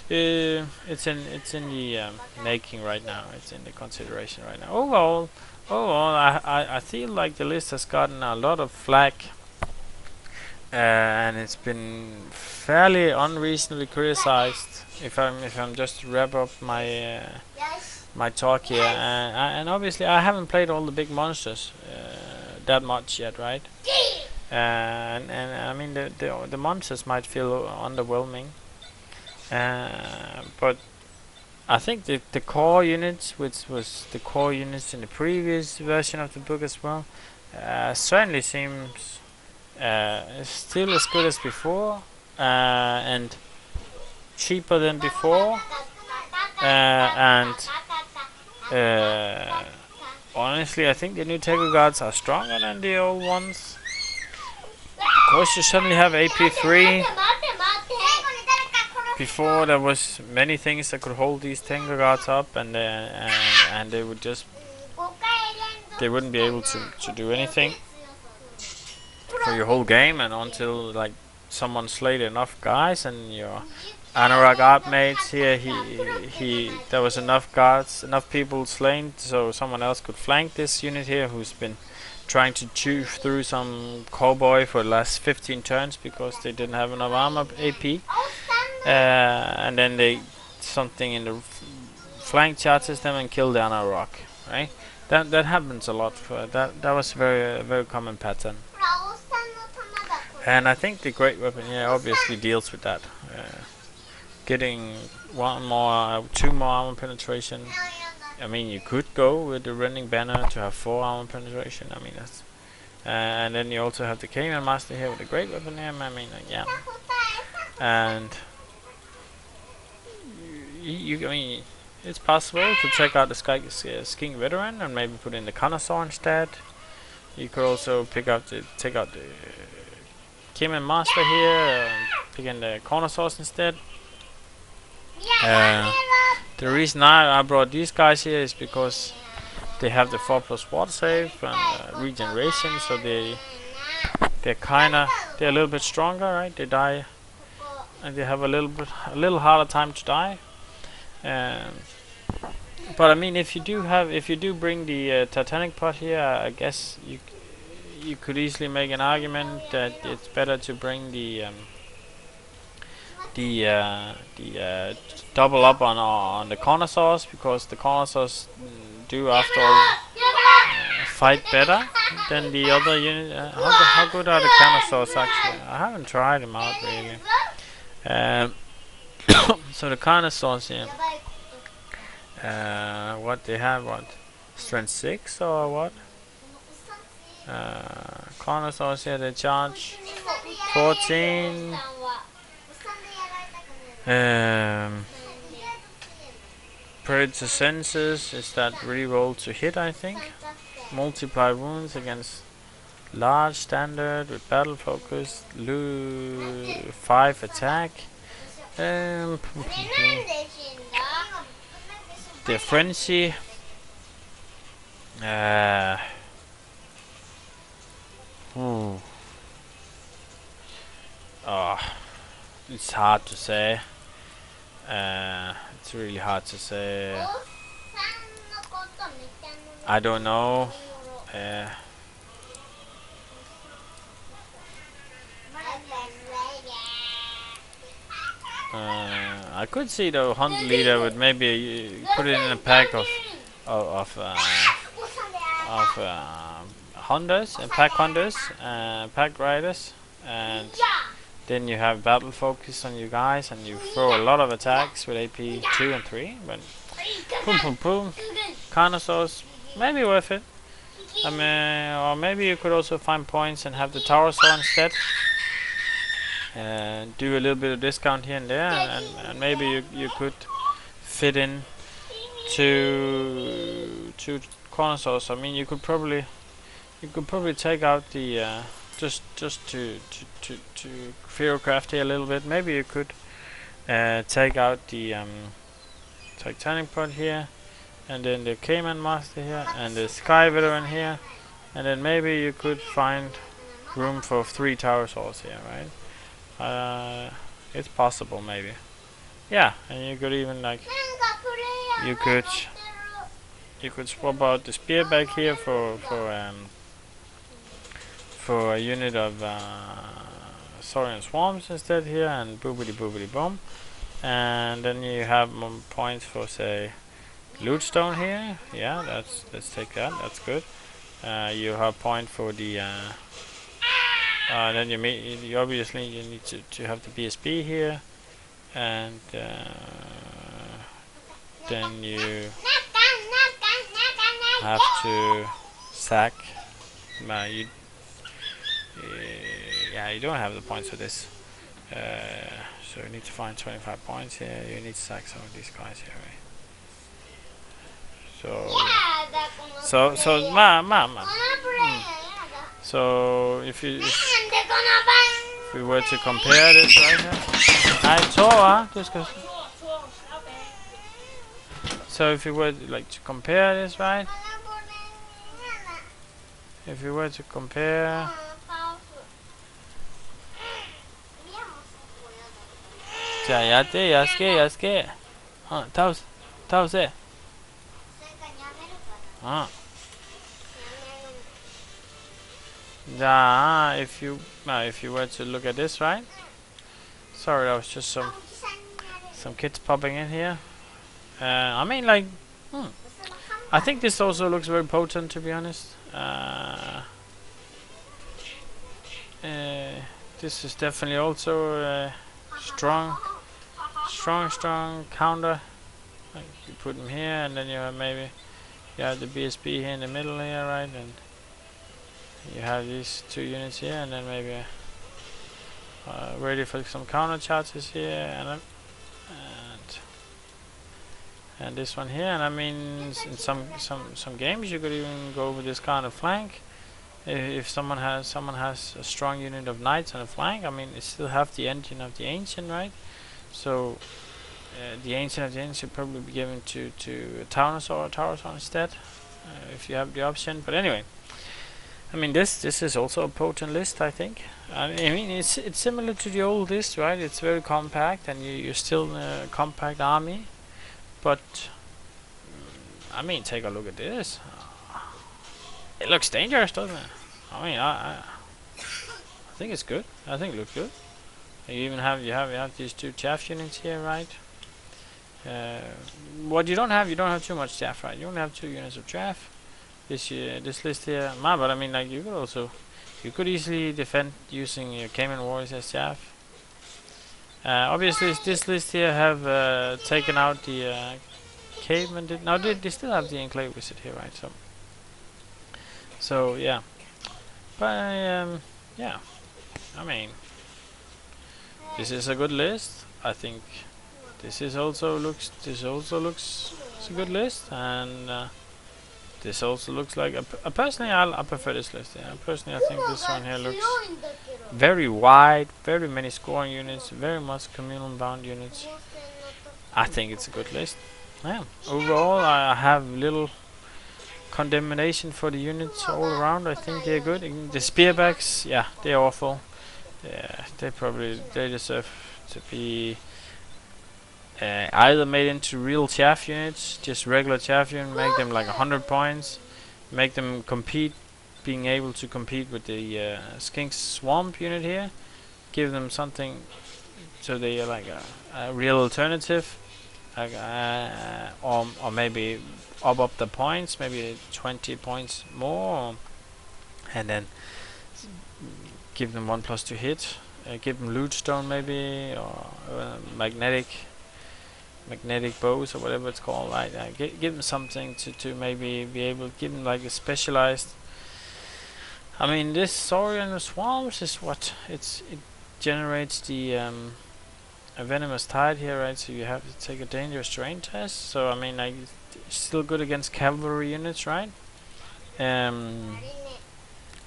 It's in the making right now. It's in the consideration right now. Overall, I feel like the list has gotten a lot of flack, and it's been fairly unreasonably criticized. If I'm just to wrap up my my talk here, and obviously I haven't played all the big monsters that much yet, right? And I mean the monsters might feel underwhelming, but I think the core units, which was the core units in the previous version of the book as well, certainly seems still as good as before, and cheaper than before, and honestly I think the new Tego Guards are stronger than the old ones. Of course you suddenly have AP3. Before there was many things that could hold these Tengu Guards up, and they would just they wouldn't be able to do anything for your whole game, and until like someone slayed enough guys, and your Anorak Archmage here, he there was enough guards, enough people slain, so someone else could flank this unit here, who's been trying to chew through some cowboy for the last 15 turns because they didn't have enough armor AP, and then they something in the flank charges them and kill the Anorak, right? That happens a lot. That was a very common pattern, and I think the great weapon here obviously deals with that. Getting two more armor penetration. I mean, you could go with the Rending Banner to have 4 armor penetration. I mean, that's and then you also have the Cayman Master here with the great weapon here. I mean, yeah, and I mean, it's possible to check out the Skiing Veteran and maybe put in the Connoisseur instead. You could also take out the Cayman Master here, pick in the Connoisseurs instead. The reason I brought these guys here is because they have the 4+ water save and regeneration, so they're a little bit stronger, right? They die, and they have a little harder time to die. But I mean, if you do bring the Titanic pot here, I guess you could easily make an argument that it's better to bring the double up on the Connoisseurs, because the Connoisseurs do after all fight better than the other unit. How good are the Connoisseurs actually? I haven't tried them out really. So the Connoisseurs here, what they have, what strength 6 or what? Connoisseurs here, they charge 14. Predator senses is that reroll to hit, I think. Multiply wounds against large standard with battle focus. 5 attack. The frenzy. It's hard to say. It's really hard to say. I don't know. I could see the hunt leader would maybe put it in a pack of hunters, pack hunters, pack riders, and then you have battle focus on you guys, and you throw a lot of attacks with AP 2 and 3. But boom, boom, boom. Connoisseurs, maybe worth it. I mean, or maybe you could also find points and have the Tower Saw instead. And do a little bit of discount here and there, and maybe you could fit in to Connoisseurs. I mean, you could probably take out the just to hero craft here a little bit. Maybe you could take out the Titanic pod here, and then the Cayman Master here, and the Sky Veteran here, and then maybe you could find room for 3 tower swords here, right? It's possible, maybe. Yeah, and you could even like you could swap out the spear back here for a unit of Saurian swarms instead here, and boobity boom. And then you have more points for, say, loot stone here. Yeah, let's take that. That's good. You have point for the then you obviously you need to have the BSB here, and then you have to sack. Yeah, you don't have the points for this. So you need to find 25 points here. You need to sack some of these guys here, right? So So if we were to compare this right here, so if you were like to compare this, right? If you were to compare, 자, 야ske. 타우세. If you were to look at this, right? Sorry, that was just some kids popping in here. I mean, like, I think this also looks very potent, to be honest. This is definitely also a strong counter. Like you put them here, and then you have maybe the BSB here in the middle here, right? And you have these 2 units here, and then maybe ready for some counter charges here, and this one here. And I mean, in some games you could even go with this kind of flank. If someone has a strong unit of knights on a flank, I mean, it still have the engine of the ancient, right? So the ancient of the ancient should probably be given to a tower sword instead, if you have the option. But anyway, I mean, this is also a potent list, I think. I mean, it's similar to the old list, right? It's very compact, and you're still a compact army. But I mean, take a look at this. It looks dangerous, doesn't it? I mean, I think it's good. I think it looks good. You even have these 2 chaff units here, right? What you don't have too much chaff, right? You only have 2 units of chaff. This list here, but I mean, like, you could easily defend using your Cayman Warriors as chaff. Obviously, this list here have taken out the caveman. Now they still have the enclave wizard here, right? So yeah, but yeah, I mean, this is a good list. I think this also looks a good list, and this also looks like personally I prefer this list. Yeah, personally I think this one here looks very wide, very many scoring units, very much communal bound units. I think it's a good list. Yeah, overall I have little condemnation for the units all around. I think they're good. The spearbacks, yeah, they're awful. Yeah, they deserve to be either made into real chaff units, just regular chaff units, make them like 100 points, make them compete, being able to compete with the skink swamp unit here, give them something so they are like a real alternative, like, or maybe up the points, maybe 20 points more, and then give them 1+2 hit, give them loot stone maybe, or magnetic bows or whatever it's called, right? Give them something to maybe be able to give them like a specialized. I mean, this Saurian swarms is what it generates the a venomous tide here, right? So you have to take a dangerous terrain test. So I mean, like, it's still good against cavalry units, right?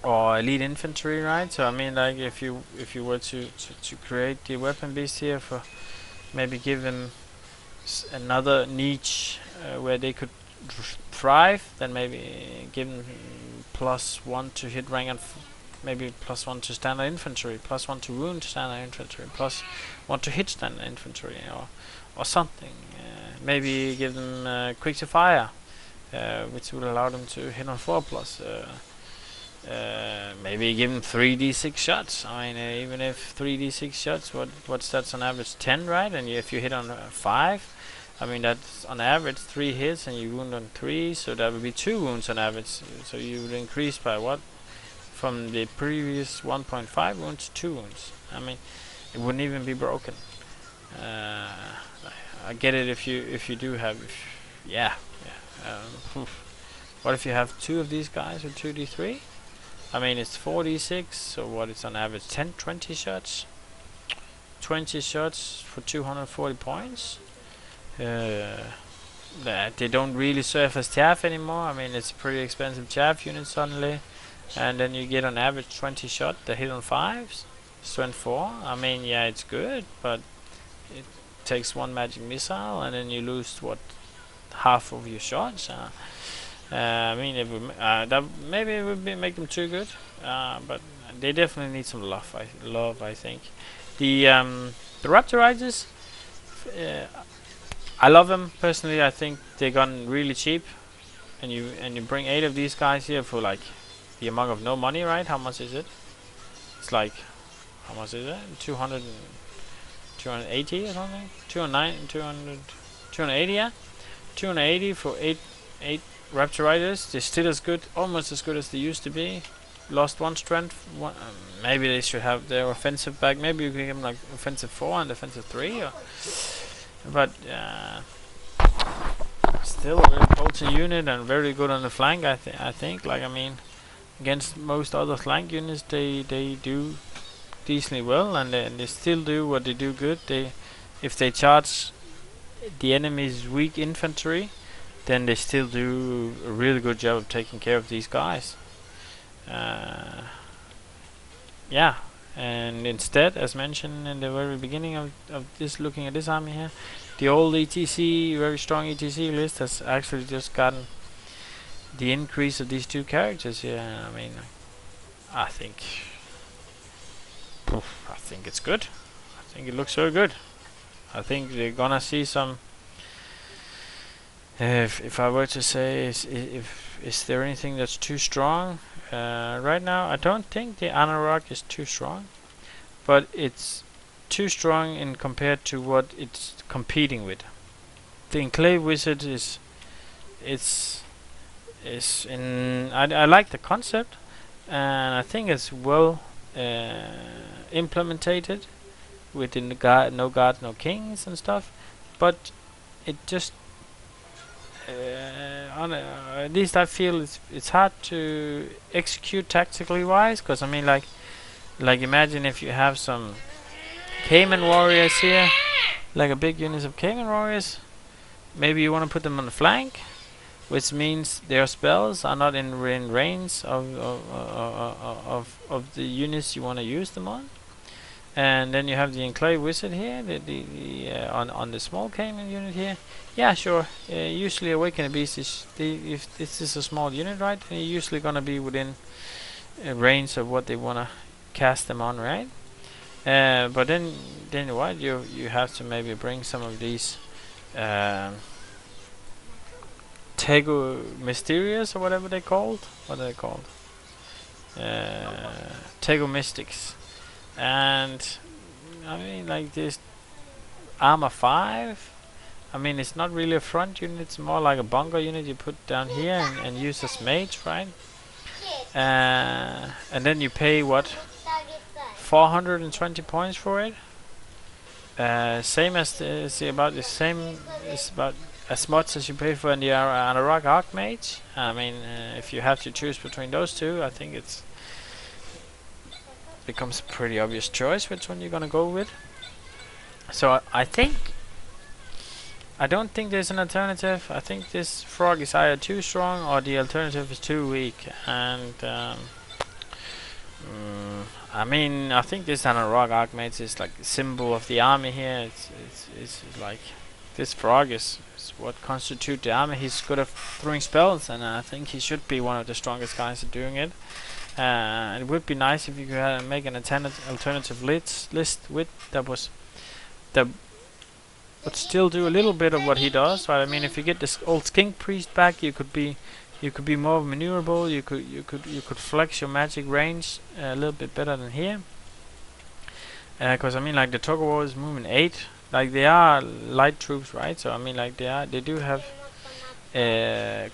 or elite infantry, right? So I mean, like if you were to create the weapon beast here, for maybe give them another niche where they could thrive, then maybe give them +1 to hit rank and maybe +1 to standard infantry, +1 to wound standard infantry, +1 to hit standard infantry, or something. Maybe give them quick to fire, which would allow them to hit on 4+. Maybe give them 3d6 shots. I mean, even if 3d6 shots, what's that's on average 10, right? And if you hit on 5, I mean that's on average 3 hits, and you wound on 3, so that would be 2 wounds on average. So you would increase by what? From the previous 1.5 wounds to 2 wounds. I mean, it wouldn't even be broken. I get it if you do have, yeah. What if you have 2 of these guys with 2d3? I mean, it's 4d6, so what, it's on average 20 shots? 20 shots for 240 points? That they don't really serve as chaff anymore. I mean, it's a pretty expensive chaff unit suddenly. And then you get on average 20 shot, they hit on 5s, strength 4. I mean, yeah, it's good, but it takes 1 magic missile, and then you lose, what, half of your shots? I mean, that maybe it would make them too good, but they definitely need some love. I think the Raptorizers, I love them personally. I think they gone really cheap, and you bring 8 of these guys here for like the amount of no money, right? How much is it? It's like, how much is it? 280 or something? 280, yeah. 280 for 8 Raptorizers. They're still as good, almost as good as they used to be. Lost 1 strength. Maybe they should have their offensive back. Maybe you can give them like offensive 4 and offensive 3. But still a very potent unit and very good on the flank. I think. Like, I mean, against most other flank units, they do decently well, and they still do what they do good. If they charge the enemy's weak infantry, then they still do a really good job of taking care of these guys. Yeah, and instead, as mentioned in the very beginning of this, looking at this army here, the old ETC, very strong ETC list has actually just gotten the increase of these 2 characters here. I mean, I think it's good. I think it looks so good. I think they're gonna see some. If I were to say, is there anything that's too strong right now? I don't think the Anorak is too strong, but it's too strong in compared to what it's competing with. The Enclave Wizard is in. I like the concept, and I think it's well implemented within the no gods, no kings and stuff. But it just at least I feel it's hard to execute tactically wise, because I mean, like imagine if you have some Cayman warriors here, like a big unit of Cayman warriors. Maybe you want to put them on the flank, which means their spells are not in range of the units you want to use them on. And then you have the Enclave Wizard here, on the small Cayman unit here. Yeah, sure. Usually Awakened Beast is, if this is a small unit, right? They're usually gonna be within range of what they wanna cast them on, right? But then what? You have to maybe bring some of these Tego Mysterious or whatever they're called. What are they called? Tego Mystics. And I mean, like this armor 5. I mean, it's not really a front unit, it's more like a bunker unit you put down here and use as mage, right? And then you pay what, 420 points for it. Same as it's about the same. It's about as much as you pay for the Anorak Archmage. I mean, if you have to choose between those two, I think it's becomes a pretty obvious choice which one you're gonna go with. So I don't think there's an alternative. I think this frog is either too strong or the alternative is too weak, and I mean, I think this Anorak Archmage is like a symbol of the army here. It's like this frog is what constitutes the army. He's good at throwing spells, and I think he should be one of the strongest guys at doing it. It would be nice if you could make an alternative list with that would still do a little bit of what he does. Right? I mean, if you get this old skink priest back, you could be more maneuverable. You could flex your magic range a little bit better than here. Because I mean, like the Togo is moving 8. Like they are light troops, right? So I mean, like they do have a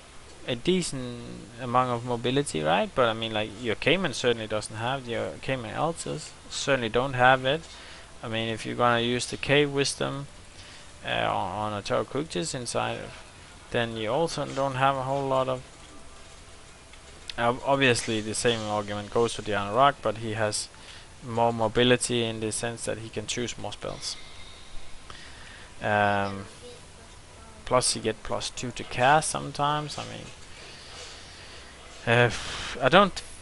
decent amount of mobility, right? But I mean, like your Cayman certainly doesn't have. Your Cayman Alters certainly don't have it. I mean, if you're gonna use the Cave Wisdom on a Taro Kuktis inside, then you also don't have a whole lot of. Obviously, the same argument goes for the Anorak, but he has more mobility in the sense that he can choose more spells. Plus, you get +2 to cast sometimes. I mean,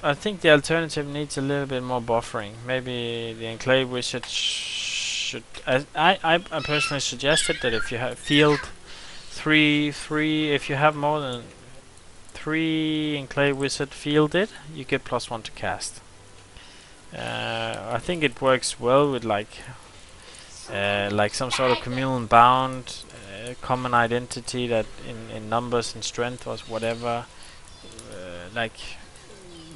I think the alternative needs a little bit more buffering. Maybe the Enclave Wizard should. I personally suggested that if you have field 3, if you have more than 3 Enclave Wizard fielded, you get +1 to cast. I think it works well with like some sort of communal bound, common identity that in numbers and strength or whatever. Like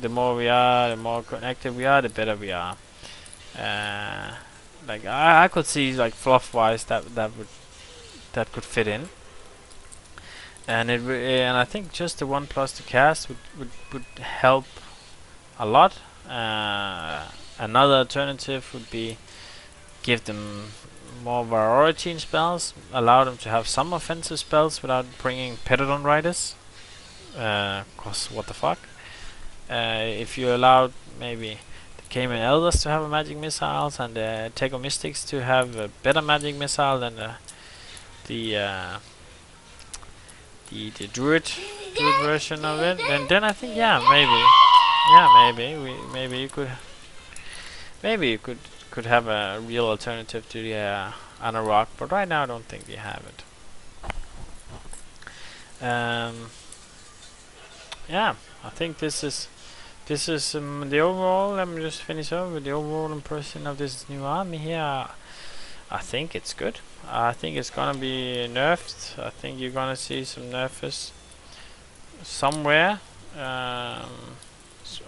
the more we are, the more connected we are, the better we are. Like I could see like fluff wise that could fit in. And I think just the 1+ to cast would help a lot. Another alternative would be give them more variety in spells, allow them to have some offensive spells without bringing Pedodon Riders. Cause what the fuck? If you allowed maybe the Cayman Elders to have a magic missiles and the Tego Mystics to have a better magic missile than the druid version of it, then I think maybe you could have a real alternative to the Anorak, but right now I don't think we have it. Yeah, I think this is the overall. Let me just finish up with the overall impression of this new army here. I think it's good. I think it's gonna be nerfed. I think you're gonna see some nerfs somewhere. A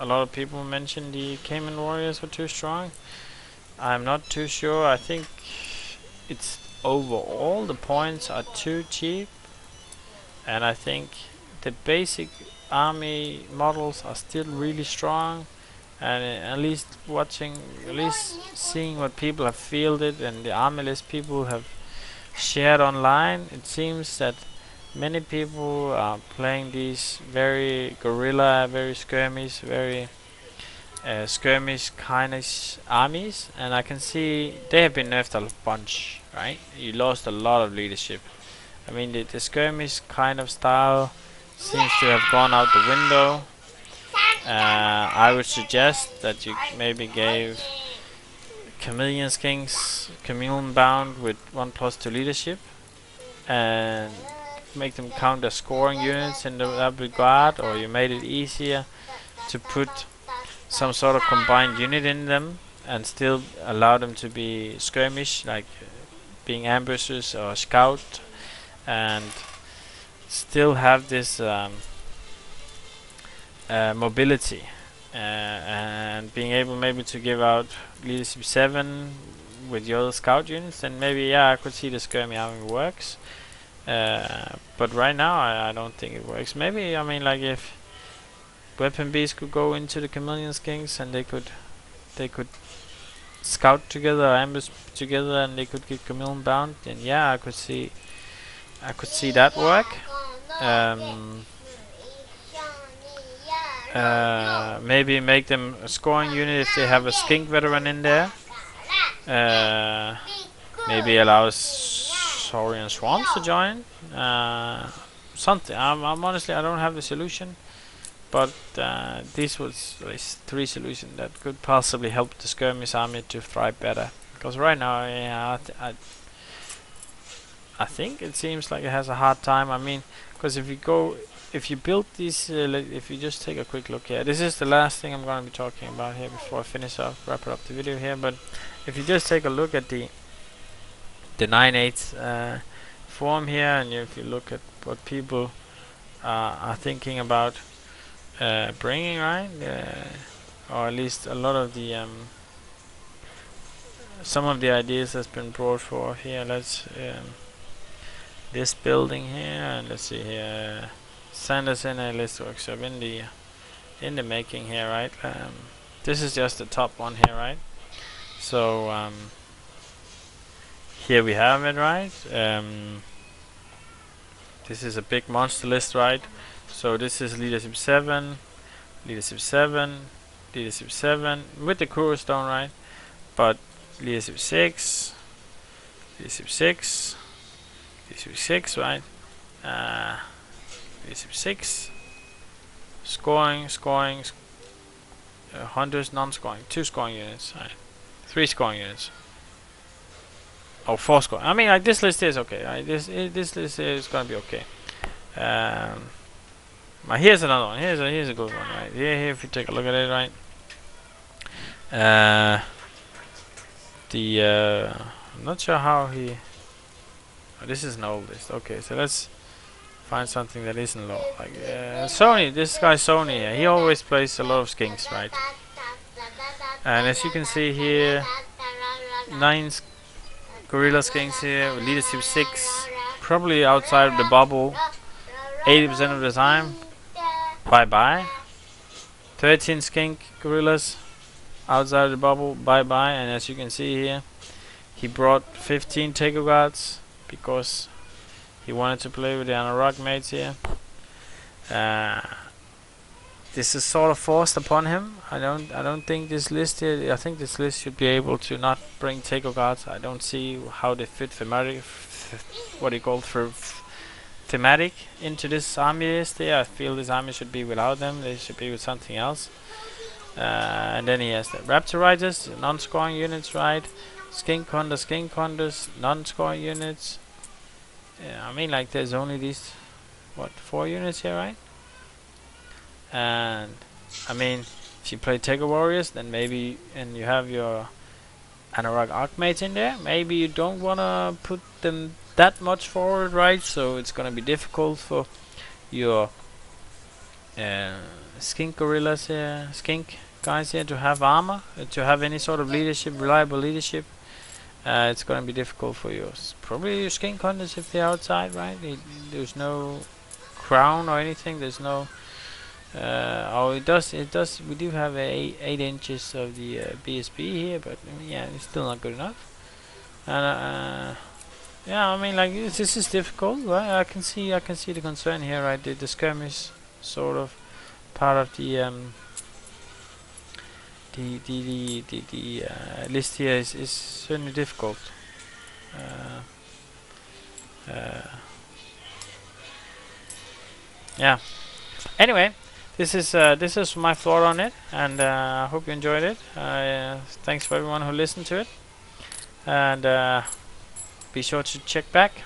lot of people mentioned the Cayman Warriors were too strong. I'm not too sure. I think it's overall the points are too cheap, and I think the basic army models are still really strong. And at least seeing what people have fielded and the army list people have shared online, it seems that many people are playing these very guerrilla, very skirmish, very skirmish kind of armies, and I can see they have been nerfed a bunch, right? You lost a lot of leadership. I mean, the skirmish kind of style seems to have gone out the window. I would suggest that you maybe gave Chameleon Kings Chameleon Bound with 1+2 leadership and make them count as scoring units in that regard, or you made it easier to put some sort of combined unit in them and still allow them to be skirmish, like being ambushes or scout, and still have this mobility and being able maybe to give out leadership 7 with your other scout units, then maybe I could see the skirmy army works. But right now I don't think it works. Maybe, I mean, like if Weapon Beasts could go into the Chameleon Kings and they could scout together, ambush together, and they could get Chameleon Bound, then I could see that work. Maybe make them a scoring unit if they have a skink veteran in there. Maybe allow Saurian swamps to join. Something. I'm honestly, I don't have the solution, but this was at least 3 solutions that could possibly help the skirmish army to thrive better. Because right now, yeah, I think it seems like it has a hard time. I mean, because if you build these, if you just take a quick look here, this is the last thing I'm going to be talking about here before I finish up, wrap up the video here. But if you just take a look at the 9/8 form here, and if you look at what people are thinking about bringing, right, or at least a lot of the some of the ideas that's been brought forth here. Let's this building here, and let's see here, Sanderson and list workshop in the making here, right? This is just the top one here, right? So here we have it, right? This is a big monster list, right? So this is leadership 7, leadership 7, leadership 7 with the Kuro stone, right? But leadership 6, leadership 6, leadership 6, right? Leadership 6, scoring, hunters, non-scoring, 2 scoring units, right? 3 scoring units. Oh, 4 scoring. I mean, like, this list is okay, right? This list is gonna be okay. Here's another one. Here's a good one, right? Here, if you take a look at it, right? I'm not sure how he. Oh, this is an old list. Okay, so let's find something that isn't low. Like Sony. This guy Sony. He always plays a lot of skinks, right? And as you can see here, 9 gorilla skinks here, with leadership 6, probably outside of the bubble 80% of the time. Bye bye. 13 skink gorillas outside of the bubble. Bye bye. And as you can see here, he brought 15 Taco Guards because he wanted to play with the Anorak mates here. This is sort of forced upon him. I don't think this list here. I think this list should be able to not bring Taco Guards. I don't see how they fit thematic. What do you call thematic into this army list here. I feel this army should be without them. They should be with something else. And then he has the Raptor Riders, non-scoring units, right? Skink Hunters, non-scoring units. Yeah, I mean, like, there's only these, what, 4 units here, right? And I mean, if you play Taker Warriors, then maybe, and you have your Anorak Archmates in there, maybe you don't wanna put them that much forward, right? So it's gonna be difficult for your skink gorillas here, skink guys here to have armor, to have any sort of leadership, reliable leadership. It's gonna be difficult for yours. Probably your skink hunters if they're outside, right? There's no crown or anything. There's no. Oh, it does. We do have 8 inches of the BSB here, but yeah, it's still not good enough. And yeah, I mean, like, this is difficult, right? I can see the concern here, right? The skirmish sort of part of the list here is certainly difficult. Yeah. Anyway, this is my thought on it, and I hope you enjoyed it. Thanks for everyone who listened to it, and be sure to check back